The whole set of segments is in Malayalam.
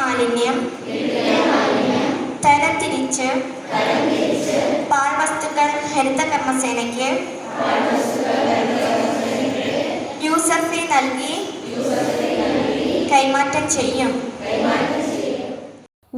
മാലിന്യം തരംതിരിച്ച് പാഴ്വസ്തുക്കൾ ഹരിതകർമ്മസേനയ്ക്ക് യൂസർ ഫീ നൽകി കൈമാറ്റം ചെയ്യും.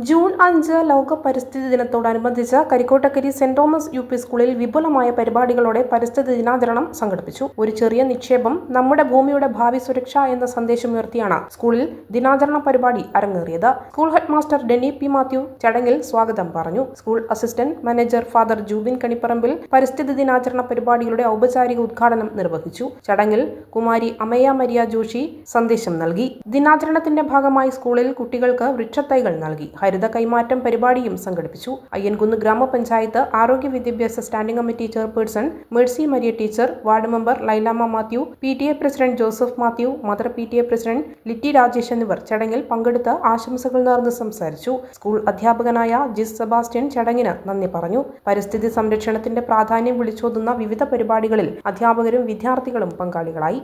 ജൂൺ 5 ലോക പരിസ്ഥിതി ദിനത്തോടനുബന്ധിച്ച് കരിക്കോട്ടക്കരി സെന്റ് തോമസ് UP സ്കൂളിൽ വിപുലമായ പരിപാടികളോടെ പരിസ്ഥിതി ദിനാചരണം സംഘടിപ്പിച്ചു. ഒരു ചെറിയ നിക്ഷേപം നമ്മുടെ ഭൂമിയുടെ ഭാവി സുരക്ഷ എന്ന സന്ദേശമുയർത്തിയാണ് സ്കൂളിൽ ദിനാചരണ പരിപാടി അരങ്ങേറിയത്. School head master Denny P. Mathew ചടങ്ങിൽ സ്വാഗതം പറഞ്ഞു. School assistant manager father Jubin Kanipparambil പരിസ്ഥിതി ദിനാചരണ പരിപാടികളുടെ ഔപചാരിക ഉദ്ഘാടനം നിർവഹിച്ചു. ചടങ്ങിൽ കുമാരി അമയ മരിയ ജോഷി സന്ദേശം നൽകി. ദിനാചരണത്തിന്റെ ഭാഗമായി സ്കൂളിൽ കുട്ടികൾക്ക് വൃക്ഷത്തൈകൾ നൽകി. ഹരിത കൈമാറ്റം പരിപാടിയും സംഘടിപ്പിച്ചു. അയ്യൻകുന്ന് ഗ്രാമപഞ്ചായത്ത് ആരോഗ്യ വിദ്യാഭ്യാസ standing committee chairperson Mercy Maria teacher, ward member Lailamma Mathew, PTA president Joseph Mathew, mother PTA president Litty Rajesh എന്നിവർ ചടങ്ങിൽ പങ്കെടുത്ത് ആശംസകൾ നേർന്ന് സംസാരിച്ചു. സ്കൂൾ അധ്യാപകനായ ജിസ് സെബാസ്റ്റ്യൻ ചടങ്ങിന് നന്ദി പറഞ്ഞു. പരിസ്ഥിതി സംരക്ഷണത്തിന്റെ പ്രാധാന്യം വിളിച്ചോതുന്ന വിവിധ പരിപാടികളിൽ അധ്യാപകരും വിദ്യാർത്ഥികളും പങ്കാളികളായി.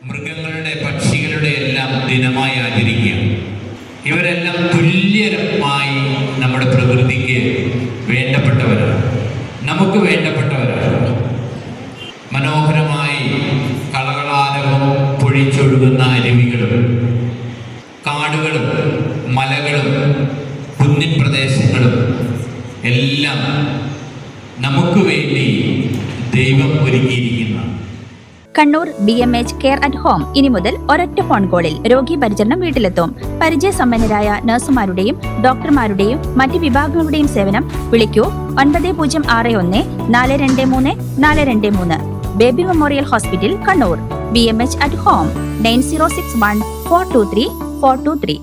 മൃഗങ്ങളുടെ പക്ഷികളുടെ എല്ലാം ദിനമായി ആചരിക്കുക. ഇവരെല്ലാം തുല്യമായി നമ്മുടെ പ്രകൃതിക്ക് വേണ്ടപ്പെട്ടവരാണ്, നമുക്ക് വേണ്ടപ്പെട്ടവരാണ്. മനോഹരമായി കളകളാരവം പൊഴിച്ചൊഴുകുന്ന അരുവികളും കാടുകളും മലകളും കുന്നിൻ പ്രദേശങ്ങളും എല്ലാം നമുക്ക് വേണ്ടി ദൈവം ഒരുക്കിയിരിക്കുന്ന Kannur BMH care at home ഇനി മുതൽ ഒരൊറ്റ ഫോൺ കോളിൽ രോഗി പരിചരണം വീട്ടിലെത്തും. പരിചയസമ്പന്നരായ നഴ്സുമാരുടെയും ഡോക്ടർമാരുടെയും മറ്റ് വിഭാഗങ്ങളുടെയും സേവനം വിളിക്കൂ 9061 423 423. Baby memorial hospital Kannur. BMH at home 9061 423 423.